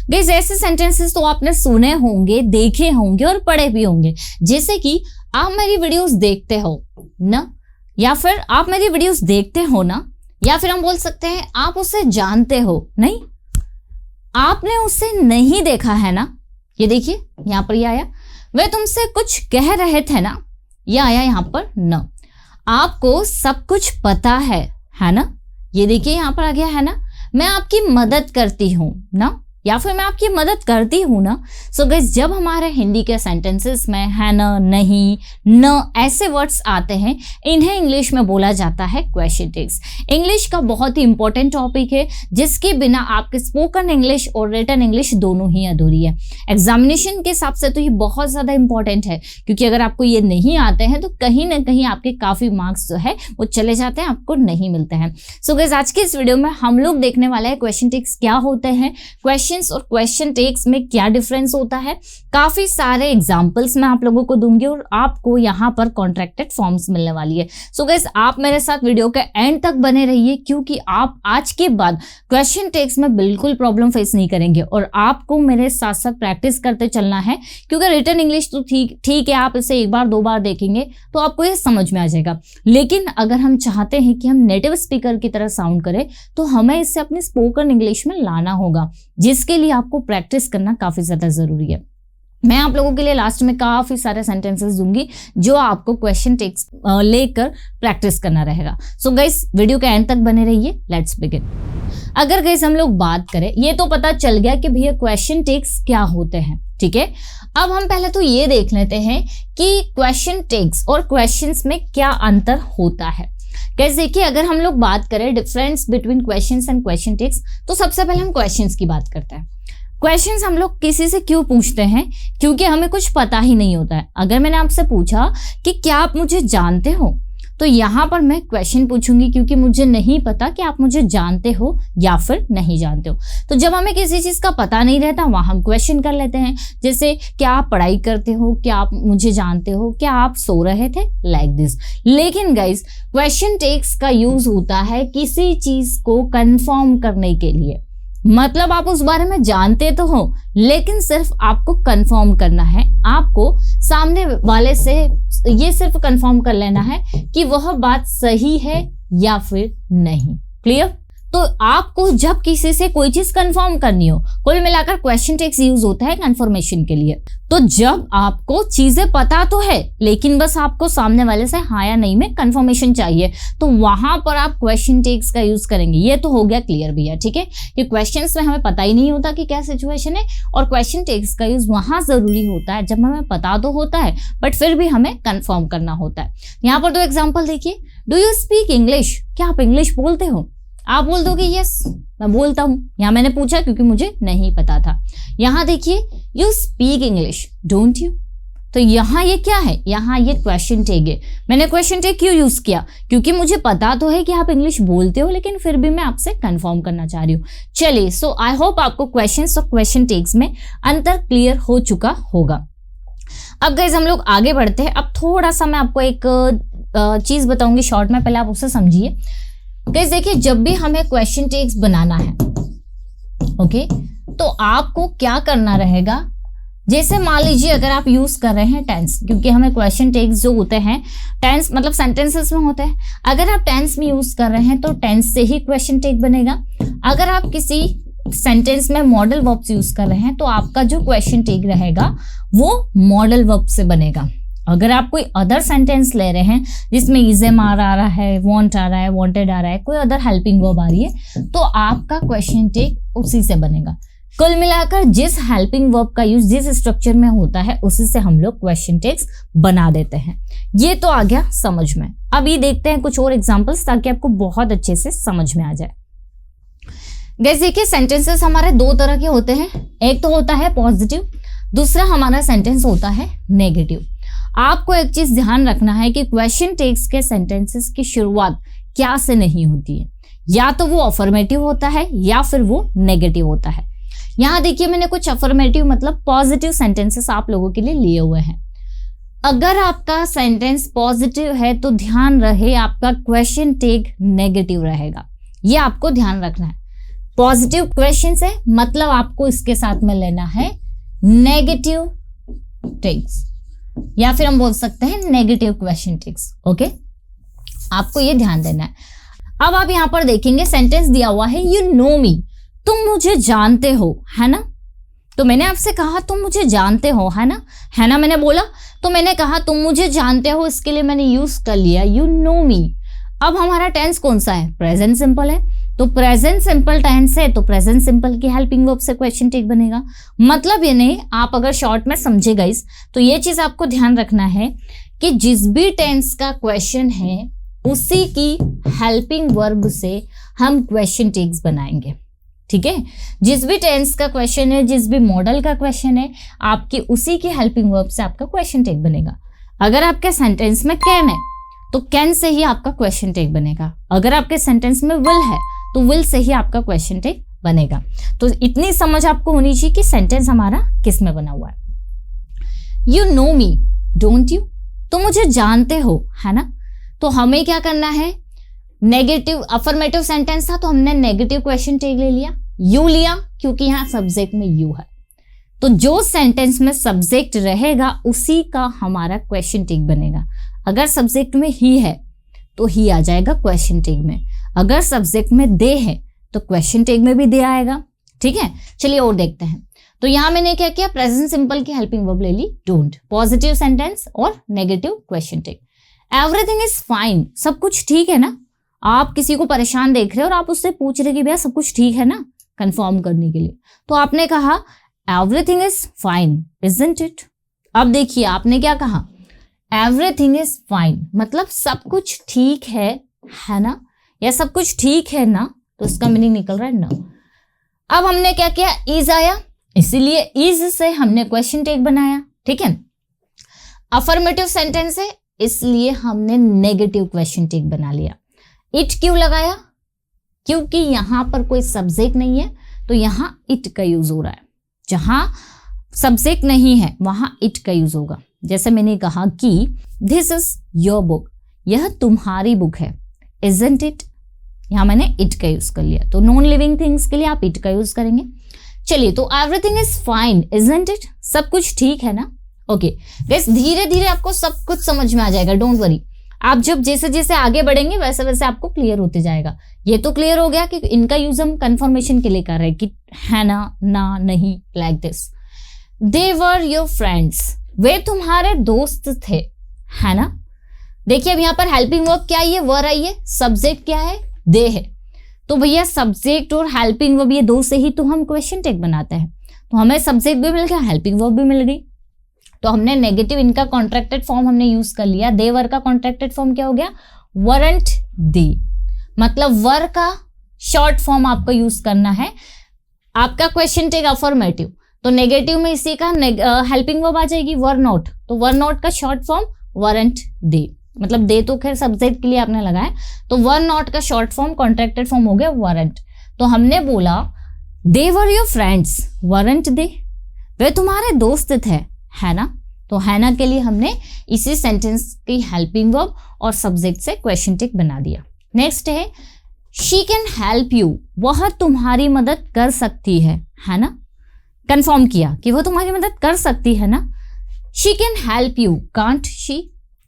Guys ऐसे sentences तो आपने सुने होंगे, देखे होंगे और पढ़े भी होंगे, जैसे कि आप मेरी वीडियोस देखते हो ना, या फिर आप मेरी वीडियोस देखते हो ना, या फिर हम बोल सकते हैं आप उसे जानते हो नहीं, आपने उसे नहीं देखा है ना। ये देखिए यहां पर ये आया, वे तुमसे कुछ कह रहे थे ना, ये आया यहां पर न। आपको सब कुछ पता है ना, ये देखिए यहां पर आ गया है ना। मैं आपकी मदद करती हूं ना, या फिर मैं आपकी मदद करती हूं ना। सो गाइस जब हमारे हिंदी के सेंटेंसेस में है ना, नहीं, न ऐसे वर्ड्स आते हैं, इन्हें इंग्लिश में बोला जाता है क्वेश्चन टेक्स। इंग्लिश का बहुत ही इंपॉर्टेंट टॉपिक है, जिसके बिना आपके स्पोकन इंग्लिश और रिटन इंग्लिश दोनों ही अधूरी है। एग्जामिनेशन के हिसाब से तो ये बहुत ज़्यादा इंपॉर्टेंट है, क्योंकि अगर आपको ये नहीं आते हैं तो कहीं ना कहीं आपके काफ़ी मार्क्स जो है वो चले जाते हैं, आपको नहीं मिलते हैं। सो गाइस आज की इस वीडियो में हम लोग देखने वाले हैं क्वेश्चन टेक्स क्या होते हैं, क्वेश्चन और क्वेश्चन टेक्स में क्या डिफरेंस होता है। काफी सारे एग्जांपल्स मैं आप लोगों को दूंगी और आपको यहाँ पर कॉन्ट्रैक्टेड फॉर्म्स मिलने वाली है। सो गाइस आप मेरे साथ वीडियो के एंड तक बने रहिए, क्योंकि आप आज के बाद क्वेश्चन टेक्स में बिल्कुल प्रॉब्लम फेस नहीं करेंगे और आपको मेरे साथ साथ प्रैक्टिस करते चलना है, क्योंकि रिटन इंग्लिश तो ठीक है, आप इसे एक बार दो बार देखेंगे तो आपको ये समझ में आ जाएगा, लेकिन अगर हम चाहते हैं कि हम नेटिव स्पीकर की तरह साउंड करें तो हमें इसे अपनी स्पोकन इंग्लिश में लाना होगा, जिसके लिए आपको प्रैक्टिस करना काफी ज्यादा जरूरी है। मैं आप लोगों के लिए लास्ट में काफी सारे सेंटेंसेस दूंगी जो आपको क्वेश्चन टेक्स लेकर प्रैक्टिस करना रहेगा। सो गाइस वीडियो के एंड तक बने रहिए, लेट्स बिगिन। अगर गाइस हम लोग बात करें, ये तो पता चल गया कि भैया क्वेश्चन टेक्स क्या होते हैं, ठीक है। अब हम पहले तो ये देख लेते हैं कि क्वेश्चन टेक्स और क्वेश्चंस में क्या अंतर होता है। गाइस देखिए अगर हम लोग बात करें difference between questions and question tags, तो सबसे पहले हम क्वेश्चंस की बात करते हैं। क्वेश्चंस हम लोग किसी से क्यों पूछते हैं, क्योंकि हमें कुछ पता ही नहीं होता है। अगर मैंने आपसे पूछा कि क्या आप मुझे जानते हो, तो यहाँ पर मैं क्वेश्चन पूछूंगी, क्योंकि मुझे नहीं पता कि आप मुझे जानते हो या फिर नहीं जानते हो। तो जब हमें किसी चीज का पता नहीं रहता वहां हम क्वेश्चन कर लेते हैं, जैसे क्या आप पढ़ाई करते हो, क्या आप मुझे जानते हो, क्या आप सो रहे थे, लाइक दिस। लेकिन गाइस क्वेश्चन टेक्स का यूज होता है किसी चीज को कंफर्म करने के लिए, मतलब आप उस बारे में जानते तो हो, लेकिन सिर्फ आपको कंफर्म करना है, आपको सामने वाले से ये सिर्फ कंफर्म कर लेना है कि वह बात सही है या फिर नहीं। क्लियर? तो आपको जब किसी से कोई चीज कंफर्म करनी हो, कुल मिलाकर क्वेश्चन टेक्स यूज होता है कंफर्मेशन के लिए। तो जब आपको चीजें पता तो है, लेकिन बस आपको सामने वाले से हाँ या नहीं में कंफर्मेशन चाहिए, तो वहां पर आप क्वेश्चन टेक्स का यूज करेंगे। ये तो हो गया क्लियर भैया, ठीक है, कि क्वेश्चंस में हमें पता ही नहीं होता कि क्या सिचुएशन है, और क्वेश्चन टेक्स का यूज वहां जरूरी होता है जब हमें पता तो होता है बट फिर भी हमें कंफर्म करना होता है। यहाँ पर दो एग्जाम्पल देखिए। Do you speak English? क्या आप इंग्लिश बोलते हो? आप बोल दोगे यस मैं बोलता हूं। यहां मैंने पूछा क्योंकि मुझे नहीं पता था। यहां देखिए you speak English don't you, तो यहां ये क्या है, यहां ये क्वेश्चन टेक है। मैंने क्वेश्चन टेक क्यों यूज किया, क्योंकि मुझे पता तो है कि आप इंग्लिश बोलते हो, लेकिन फिर भी मैं आपसे कंफर्म करना चाह रही हूँ। चलिए, सो आई होप आपको क्वेश्चंस और क्वेश्चन टेक्स में अंतर क्लियर हो चुका होगा। अब गाइस हम लोग आगे बढ़ते हैं। अब थोड़ा सा मैं आपको एक चीज बताऊंगी शॉर्ट में, पहले आप उसे समझिए। गाइस देखिए जब भी हमें क्वेश्चन टेक्स बनाना है, ओके, तो आपको क्या करना रहेगा, जैसे मान लीजिए अगर आप यूज कर रहे हैं टेंस, क्योंकि हमें क्वेश्चन टेक्स जो होते हैं टेंस मतलब सेंटेंसेस में होते हैं। अगर आप टेंस में यूज कर रहे हैं तो टेंस से ही क्वेश्चन टेक बनेगा। अगर आप किसी सेंटेंस में मॉडल वर्ब्स यूज कर रहे हैं तो आपका जो क्वेश्चन टेक रहेगा वो मॉडल वर्ब से बनेगा। अगर आप कोई अदर सेंटेंस ले रहे हैं जिसमें इज़म आ रहा है, वांट आ रहा है, वांटेड आ रहा है, कोई अदर हेल्पिंग वर्ब आ रही है, तो आपका क्वेश्चन टेक उसी से बनेगा। कुल मिलाकर जिस हेल्पिंग वर्ब का यूज जिस स्ट्रक्चर में होता है उसी से हम लोग क्वेश्चन टेक्स बना देते हैं। ये तो आ गया समझ में। अब ये देखते हैं कुछ और एग्जांपल्स ताकि आपको बहुत अच्छे से समझ में आ जाए। गाइस देखिए सेंटेंसेस हमारे दो तरह के होते हैं, एक तो होता है पॉजिटिव, दूसरा हमारा सेंटेंस होता है नेगेटिव। आपको एक चीज ध्यान रखना है कि क्वेश्चन टेक्स के सेंटेंसेस की शुरुआत क्या से नहीं होती है, या तो वो अफर्मेटिव होता है या फिर वो नेगेटिव होता है। यहाँ देखिए मैंने कुछ अफर्मेटिव मतलब पॉजिटिव सेंटेंसेस आप लोगों के लिए लिए हुए हैं। अगर आपका सेंटेंस पॉजिटिव है तो ध्यान रहे आपका क्वेश्चन टेक नेगेटिव रहेगा, ये आपको ध्यान रखना है। पॉजिटिव क्वेश्चन है मतलब आपको इसके साथ में लेना है नेगेटिव टिक्स, या फिर हम बोल सकते हैं नेगेटिव क्वेश्चन टिक्स। ओके, आपको ये ध्यान देना है। अब आप यहां पर देखेंगे सेंटेंस दिया हुआ है यू नो मी, तुम मुझे जानते हो, है ना। तो मैंने आपसे कहा तुम मुझे जानते हो, है ना मैंने बोला, तो मैंने कहा तुम मुझे जानते हो, इसके लिए मैंने यूज कर लिया यू नो मी। अब हमारा टेंस कौन सा है, प्रेजेंट सिंपल है, तो प्रेजेंट सिंपल टेंस है तो प्रेजेंट सिंपल की हेल्पिंग वर्ब से क्वेश्चन टेक बनेगा। मतलब ये नहीं, आप अगर शॉर्ट में समझे गाइस तो ये चीज आपको ध्यान रखना है कि जिस भी टेंस का क्वेश्चन है उसी की हेल्पिंग वर्ब से हम क्वेश्चन टेक्स बनाएंगे। ठीक है, जिस भी टेंस का क्वेश्चन है, जिस भी मॉडल का क्वेश्चन है, आपकी उसी की हेल्पिंग वर्ब से आपका क्वेश्चन टेक बनेगा। अगर आपके सेंटेंस में कैन है तो कैन से ही आपका क्वेश्चन टेक बनेगा। अगर आपके सेंटेंस में विल है तो विल से ही आपका क्वेश्चन टेक बनेगा। तो इतनी समझ आपको होनी चाहिए कि सेंटेंस हमारा किस में बना हुआ है। You know me don't you, तो मुझे जानते हो, है ना। तो हमें क्या करना है, नेगेटिव अफर्मेटिव सेंटेंस था तो हमने नेगेटिव क्वेश्चन टेक ले लिया, यू लिया क्योंकि यहाँ सब्जेक्ट में यू है। तो जो सेंटेंस में सब्जेक्ट रहेगा उसी का हमारा क्वेश्चन टेक बनेगा। अगर सब्जेक्ट में ही है तो ही आ जाएगा क्वेश्चन टेक में, अगर सब्जेक्ट में दे है तो क्वेश्चन टेक में भी दे आएगा। ठीक है, चलिए और देखते हैं। तो यहां मैंने क्या किया, प्रेजेंट सिंपल की हेल्पिंग वर्ब ले ली डोंट, पॉजिटिव सेंटेंस और negative question tag. Everything is fine, सब कुछ ठीक है ना। आप किसी को परेशान देख रहे हो और आप उससे पूछ रहे कि भैया सब कुछ ठीक है ना, कंफर्म करने के लिए। तो आपने कहा everything is fine isn't it. अब देखिए आपने क्या कहा, एवरीथिंग इज फाइन मतलब सब कुछ ठीक है ना, या सब कुछ ठीक है ना, तो इसका मीनिंग निकल रहा है ना। अब हमने क्या किया, इज आया, इसीलिए इज से हमने क्वेश्चन टेक बनाया। ठीक है, अफर्मेटिव सेंटेंस है इसलिए हमने नेगेटिव क्वेश्चन टेक बना लिया। इट क्यों लगाया, क्योंकि यहां पर कोई सब्जेक्ट नहीं है तो यहां इट का यूज हो रहा है। जहां सब्जेक्ट नहीं है वहां इट का यूज होगा। जैसे मैंने कहा कि दिस इज योर बुक, यह तुम्हारी बुक है, इजंट इट, यहां मैंने इट का यूज कर लिया। तो नॉन लिविंग थिंग्स के लिए आप इट का यूज करेंगे। चलिए, तो everything is fine isn't it, सब कुछ ठीक है ना। ओके गाइस, धीरे धीरे आपको सब कुछ समझ में आ जाएगा, डोंट वरी। आप जब जैसे जैसे आगे बढ़ेंगे वैसे वैसे आपको क्लियर होते जाएगा। ये तो क्लियर हो गया कि इनका यूज हम कंफर्मेशन के लिए कर रहे हैं कि है ना नहीं, like this. They were your friends, वे तुम्हारे दोस्त थे, है ना। देखिए अब यहाँ पर हेल्पिंग वर्ब क्या आई है, वर आई है, सब्जेक्ट क्या है, दे है। तो भैया सब्जेक्ट और हेल्पिंग वर्ब ये दो से ही तो हम क्वेश्चन टेक बनाते हैं। तो हमें सब्जेक्ट भी मिल गया, हेल्पिंग वर्ब भी मिल गई। तो हमने नेगेटिव इनका कॉन्ट्रैक्टेड फॉर्म हमने यूज कर लिया। दे वर का कॉन्ट्रैक्टेड फॉर्म क्या हो गया, वरंट दे, मतलब वर का शॉर्ट फॉर्म आपको यूज करना है। आपका क्वेश्चन टेक अफर्मेटिव, तो नेगेटिव में इसी का हेल्पिंग वर्ब आ जाएगी वर नॉट, तो वर नॉट का शॉर्ट फॉर्म वरंट दे, मतलब दे तो खैर सब्जेक्ट के लिए आपने लगाया, तो वर नॉट का शॉर्ट फॉर्म कॉन्ट्रैक्टेड फॉर्म हो गया वरंट। तो हमने बोला दे वर योर फ्रेंड्स वरंट दे, वे तुम्हारे दोस्त थे, है ना। तो है ना के लिए हमने इसी सेंटेंस की हेल्पिंग वर्ब और सब्जेक्ट से क्वेश्चन टेक बना दिया। नेक्स्ट है शी कैन हेल्प यू, वह तुम्हारी मदद कर सकती है ना। कंफर्म किया कि वो तुम्हारी मदद कर सकती है ना। She can help you can't she.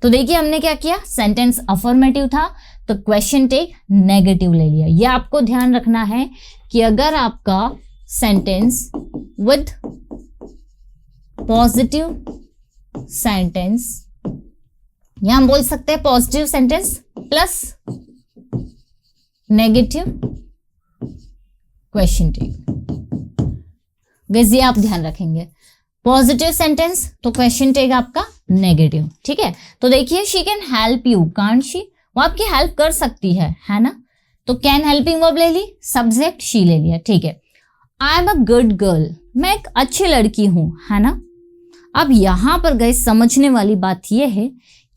तो देखिए हमने क्या किया, सेंटेंस अफर्मेटिव था तो क्वेश्चन टेक नेगेटिव ले लिया। ये आपको ध्यान रखना है कि अगर आपका सेंटेंस विद पॉजिटिव सेंटेंस, या हम बोल सकते हैं positive sentence plus negative question tag, guys ये आप ध्यान रखेंगे। पॉजिटिव सेंटेंस तो क्वेश्चन टेक आपका नेगेटिव। ठीक है, तो देखिए she can help you can't she, वो आपकी हेल्प कर सकती है ना। तो कैन हेल्पिंग वर्ब ले ली, सब्जेक्ट शी ले लिया। ठीक है, आई एम अ गुड गर्ल, मैं एक अच्छी लड़की हूं, है ना। अब यहां पर गाइस समझने वाली बात यह है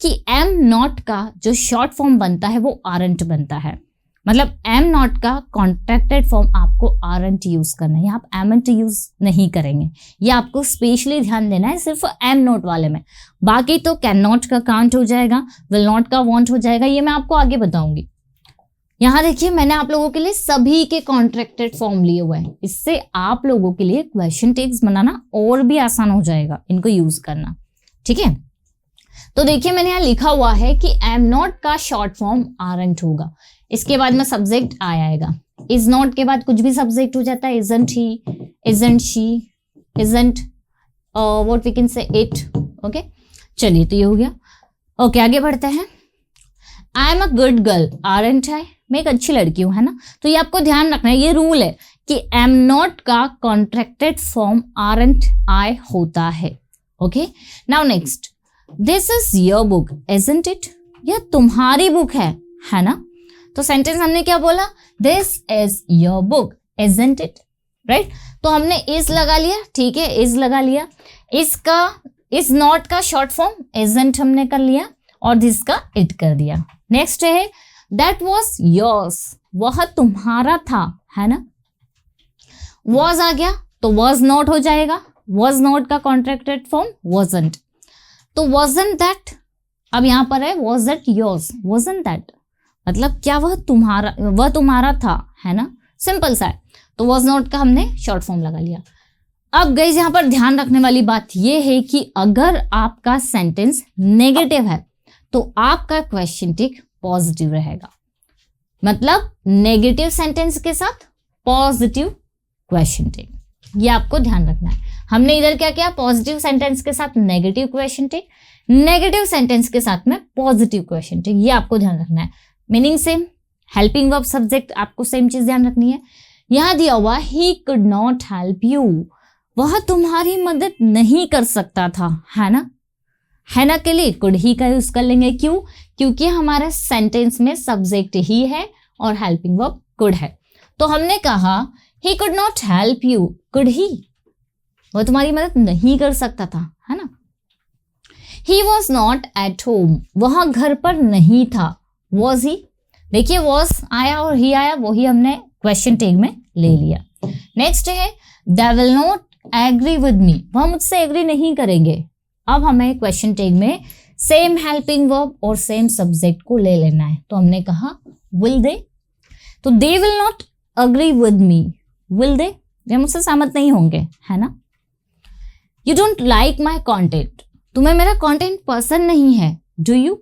कि एम नॉट का जो शॉर्ट फॉर्म बनता है वो आरंट बनता है, मतलब एम नॉट का कॉन्ट्रैक्टेड फॉर्म आपको आरंट यूज करना है, आप एमंट यूज नहीं करेंगे। ये आपको स्पेशली ध्यान देना है सिर्फ एम नॉट वाले में। बाकी तो कैन नॉट का कांट हो जाएगा, विल नॉट का वांट हो जाएगा, ये मैं आपको आगे बताऊंगी। यहाँ देखिए मैंने आप लोगों के लिए सभी के कॉन्ट्रैक्टेड फॉर्म लिए हुए हैं, इससे आप लोगों के लिए क्वेश्चन टैग्स बनाना और भी आसान हो जाएगा, इनको यूज करना। ठीक है, तो देखिए मैंने यहाँ लिखा हुआ है कि एम नॉट का शॉर्ट फॉर्म आरंट होगा, इसके बाद में सब्जेक्ट आएगा। इज नॉट के बाद कुछ भी सब्जेक्ट हो जाता है, isn't he, isn't she, isn't what we can say it. Okay, चलिए तो ये हो गया। ओके, आगे बढ़ते हैं। I am a good girl aren't I, मैं एक अच्छी लड़की हूं, है ना। तो ये आपको ध्यान रखना है, ये रूल है कि एम नॉट का कॉन्ट्रैक्टेड फॉर्म आरंट आई होता है। Okay, now next, this is your book isn't it, यह तुम्हारी बुक है ना। तो सेंटेंस हमने क्या बोला, this is your book isn't it, right. तो हमने इज लगा लिया, ठीक है, इज लगा लिया। इसका इज नॉट का शॉर्ट फॉर्म इजंट हमने कर लिया और दिस का इट कर दिया। नेक्स्ट है दैट वॉज योर्स, वह तुम्हारा था, है ना। वॉज आ गया तो वॉज नॉट हो जाएगा, वॉज नॉट का कॉन्ट्रैक्टेड फॉर्म वॉजंट। तो वॉजंट दैट, अब यहां पर है was that yours, wasn't that मतलब क्या वह तुम्हारा था, है ना, सिंपल सा है। तो वॉज नॉट का हमने शॉर्ट फॉर्म लगा लिया। अब गाइस यहाँ पर ध्यान रखने वाली बात यह है कि अगर आपका सेंटेंस नेगेटिव है तो आपका क्वेश्चन टिक पॉजिटिव रहेगा, मतलब नेगेटिव सेंटेंस के साथ पॉजिटिव क्वेश्चन टिक, ये आपको ध्यान रखना है। हमने इधर क्या किया, पॉजिटिव सेंटेंस के साथ नेगेटिव क्वेश्चन टिक, नेगेटिव सेंटेंस के साथ में पॉजिटिव क्वेश्चन टिक, ये आपको ध्यान रखना है। Meaning same, helping verb subject आपको सेम चीज ध्यान रखनी है। यहां दिया हुआ he could not help you, वह तुम्हारी मदद नहीं कर सकता था, है ना के लिए कुड ही का यूज कर लेंगे। क्यों? क्योंकि हमारे सेंटेंस में सब्जेक्ट ही है और हेल्पिंग वर्ब कुड है। तो हमने कहा he could not help you, could he, वह तुम्हारी मदद नहीं कर सकता था, है ना। He was not at home, वह घर पर नहीं था, वॉज ही, देखिए वॉज आया और ही आया, वही हमने क्वेश्चन टैग में ले लिया। नेक्स्ट है they will not agree with me, वह मुझसे एग्री नहीं करेंगे। अब हमें क्वेश्चन टैग में सेम हेल्पिंग वर्ब और सेम सब्जेक्ट को ले लेना है। तो हमने कहा विल दे, तो they will not agree with me, will they, वे मुझसे सहमत नहीं होंगे, है ना। You don't like my content, तुम्हें मेरा कॉन्टेंट पसंद नहीं है, डू यू।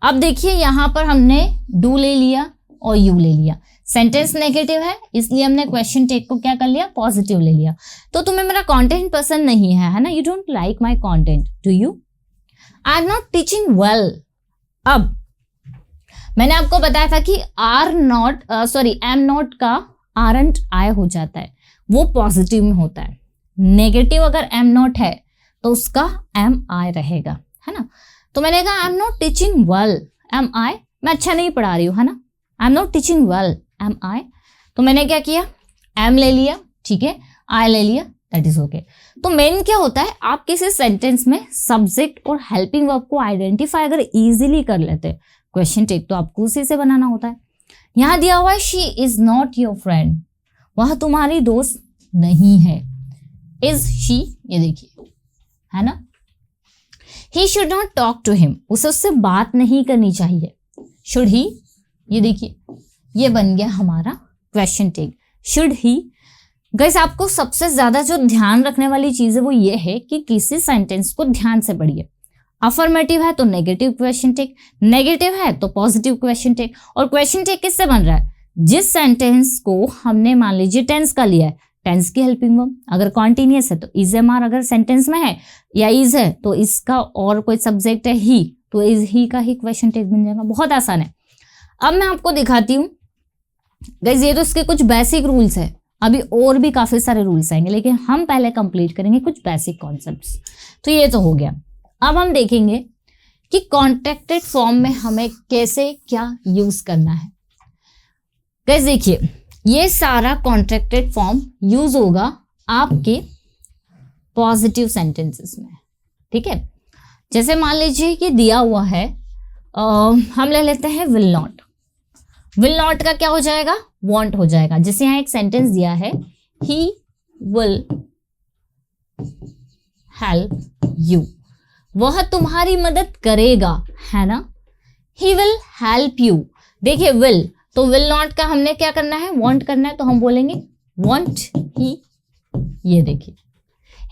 अब देखिए यहां पर हमने डू ले लिया और यू ले लिया, सेंटेंस नेगेटिव है इसलिए हमने क्वेश्चन टैग को क्या कर लिया, पॉजिटिव ले लिया। तो तुम्हें मेरा कंटेंट पसंद नहीं है ना, you don't like my content, do you. I am not teaching well, अब मैंने आपको बताया था कि एम नॉट का आरंट आई हो जाता है, वो पॉजिटिव में होता है। नेगेटिव अगर एम नॉट है तो उसका एम आई रहेगा, है ना। तो मैंने कहा I am not teaching well, am I, मैं अच्छा नहीं पढ़ा रही हूँ, है ना। I am not teaching well, am I, तो मैंने क्या किया, एम ले लिया, ठीक है, आई ले लिया, दैट इज ओके। तो मेन क्या होता है, आप किसी सेंटेंस में सब्जेक्ट और हेल्पिंग वर्ब को आइडेंटिफाई अगर इजीली कर लेते, क्वेश्चन टैग तो आपको उसी से बनाना होता है। यहां दिया हुआ है she is not your friend, वह तुम्हारी दोस्त नहीं है, इज शी, ये देखिए, है ना। He should not talk to him, उसे उससे बात नहीं करनी चाहिए, शुड ही, ये देखिए ये बन गया हमारा question tag, should he. Guys आपको सबसे ज्यादा जो ध्यान रखने वाली चीज है वो ये है कि किसी सेंटेंस को ध्यान से पढ़िए। अफर्मेटिव है तो नेगेटिव क्वेश्चन टैग, नेगेटिव है तो पॉजिटिव क्वेश्चन टैग। और क्वेश्चन टैग किससे बन रहा है, जिस सेंटेंस को हमने मान लीजिए टेंस का लिया है, टेंस की हेल्पिंग वर्ब, अगर कॉन्टिन्यूअस है तो इज एम आर, अगर सेंटेंस में है या इज है तो इसका और कोई सब्जेक्ट है ही तो इज ही का ही क्वेश्चन टैग बन जाएगा। बहुत आसान है। अब मैं आपको दिखाती हूँ गाइस, ये तो इसके कुछ बेसिक रूल्स है, अभी और भी काफी सारे रूल्स आएंगे लेकिन हम पहले कंप्लीट करेंगे कुछ बेसिक कॉन्सेप्ट्स। तो ये तो हो गया। अब हम देखेंगे कि कॉन्ट्रैक्टेड फॉर्म में हमें कैसे क्या यूज करना है। गाइस देखिए ये सारा कॉन्ट्रैक्टेड फॉर्म यूज होगा आपके पॉजिटिव सेंटेंसेस में, ठीक है। जैसे मान लीजिए कि दिया हुआ है, हम ले लेते हैं विल नॉट, विल नॉट का क्या हो जाएगा, वॉन्ट हो जाएगा। जैसे यहां एक सेंटेंस दिया है, ही विल हेल्प यू, वह तुम्हारी मदद करेगा, है ना। ही विल हेल्प यू, देखिए विल तो विल नॉट का हमने क्या करना है, वांट करना है, तो हम बोलेंगे वांट ही। ये देखिए,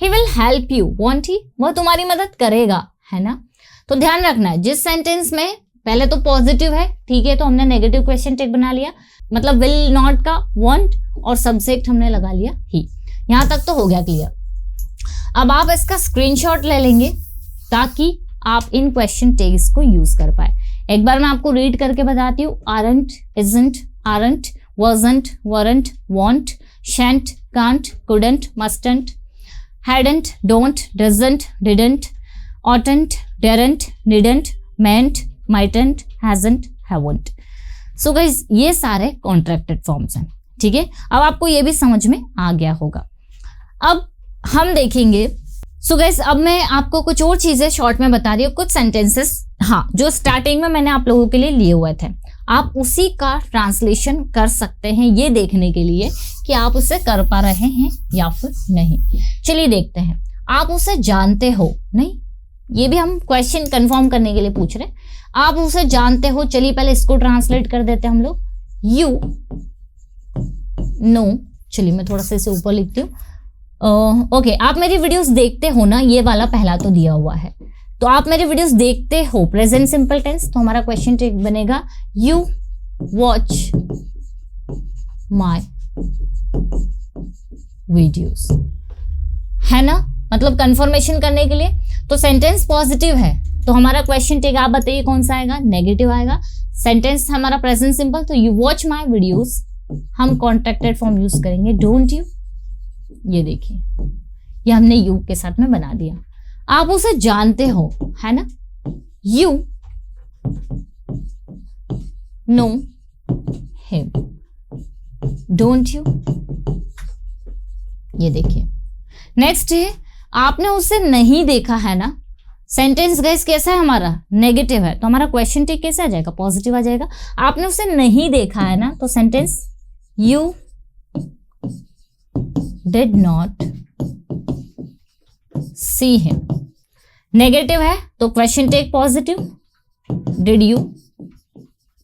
he will help you, won't he, वह तुम्हारी मदद करेगा, है ना। तो ध्यान रखना है, जिस सेंटेंस में पहले तो पॉजिटिव है, ठीक है, तो हमने नेगेटिव क्वेश्चन टेक बना लिया, मतलब विल नॉट का वांट और सब्जेक्ट हमने लगा लिया ही। यहां तक तो हो गया क्लियर। अब आप इसका स्क्रीनशॉट ले लेंगे ताकि आप इन क्वेश्चन टेक्स को यूज कर पाए। एक बार मैं आपको रीड करके बताती हूँ। Aren't, isn't, aren't, wasn't, weren't, won't, shan't, can't, couldn't, mustn't, hadn't, don't, doesn't, didn't, oughtn't, daren't, needn't, meant, mightn't, hasn't, haven't। So guys ये सारे कॉन्ट्रैक्टेड फॉर्म्स हैं, ठीक है। अब आपको ये भी समझ में आ गया होगा। अब हम देखेंगे, सो गाइज अब मैं आपको कुछ और चीजें शॉर्ट में बता रही हूँ, कुछ सेंटेंसेस, हाँ, जो स्टार्टिंग में मैंने आप लोगों के लिए लिए हुए थे, आप उसी का ट्रांसलेशन कर सकते हैं ये देखने के लिए कि आप उसे कर पा रहे हैं या फिर नहीं। चलिए देखते हैं, आप उसे जानते हो नहीं, ये भी हम क्वेश्चन कंफर्म करने के लिए पूछ रहे हैं। आप उसे जानते हो, चलिए पहले इसको ट्रांसलेट कर देते हैं हम लोग। यू नो, चलिए मैं थोड़ा सा इसे ऊपर लिखती हूँ। ओके, आप मेरी वीडियोस देखते हो ना, ये वाला पहला तो दिया हुआ है, तो आप मेरी वीडियोस देखते हो, प्रेजेंट सिंपल टेंस, तो हमारा क्वेश्चन टेक बनेगा यू वॉच माय वीडियोस, है ना, मतलब कंफर्मेशन करने के लिए। तो सेंटेंस पॉजिटिव है तो हमारा क्वेश्चन टेक आप बताइए कौन सा आएगा, नेगेटिव आएगा। सेंटेंस हमारा प्रेजेंट सिंपल, तो यू वॉच माय वीडियोस, हम कॉन्ट्रैक्टेड फॉर्म यूज करेंगे डोंट यू। ये देखिए, ये हमने यू के साथ में बना दिया। आप उसे जानते हो, है ना, you know him, don't you. ये देखिए, नेक्स्ट है आपने उसे नहीं देखा, है ना। सेंटेंस गाइस कैसा है हमारा, नेगेटिव है, तो हमारा क्वेश्चन टेक कैसे आ जाएगा, पॉजिटिव आ जाएगा। आपने उसे नहीं देखा, है ना, तो sentence you did not see him. Negative है तो question tag positive, did you.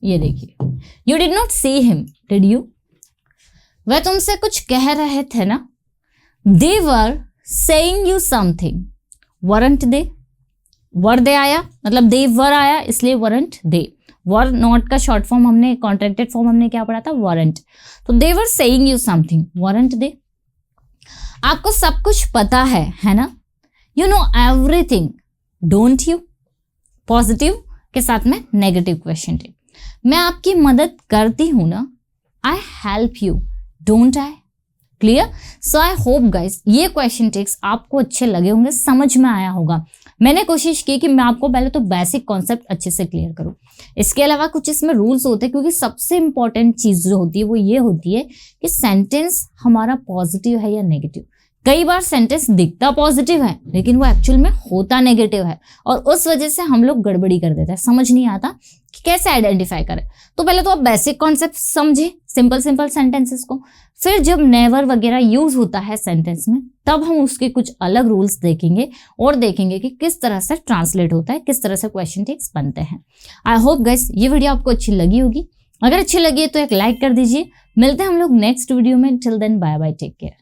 ये देखिए, you did not see him, did you. वह तुमसे कुछ कह रहे थे ना, they were saying you something, weren't they. Were they आया, मतलब दे वर आया, इसलिए वरंट दे। वर नॉट का शॉर्ट फॉर्म हमने, कॉन्ट्रैक्टेड फॉर्म हमने क्या पढ़ा था, वरंट। तो they were saying you something, weren't दे। आपको सब कुछ पता है ना, you know everything, don't you. Positive के साथ में नेगेटिव क्वेश्चन टेक। मैं आपकी मदद करती हूं ना, I help you, don't I. Clear. So I hope guys ये क्वेश्चन टेक्स आपको अच्छे लगे होंगे, समझ में आया होगा। मैंने कोशिश की कि मैं आपको पहले तो बेसिक कॉन्सेप्ट अच्छे से क्लियर करूं। इसके अलावा कुछ इसमें रूल्स होते हैं, क्योंकि सबसे इंपॉर्टेंट चीज जो होती है वो ये होती है कि सेंटेंस हमारा पॉजिटिव है या नेगेटिव। कई बार सेंटेंस दिखता पॉजिटिव है लेकिन वो एक्चुअल में होता नेगेटिव है, और उस वजह से हम लोग गड़बड़ी कर देते हैं, समझ नहीं आता कि कैसे आइडेंटिफाई करें। तो पहले तो आप बेसिक कॉन्सेप्ट समझे, सिंपल सेंटेंसेस को, फिर जब नेवर वगैरह यूज होता है सेंटेंस में तब हम उसके कुछ अलग रूल्स देखेंगे और देखेंगे कि किस तरह से ट्रांसलेट होता है, किस तरह से क्वेश्चन टेक्स बनते हैं। आई होप गाइस ये वीडियो आपको अच्छी लगी होगी। अगर अच्छी लगी है तो एक लाइक कर दीजिए। मिलते हैं हम लोग नेक्स्ट वीडियो में। Till then bye bye, take care.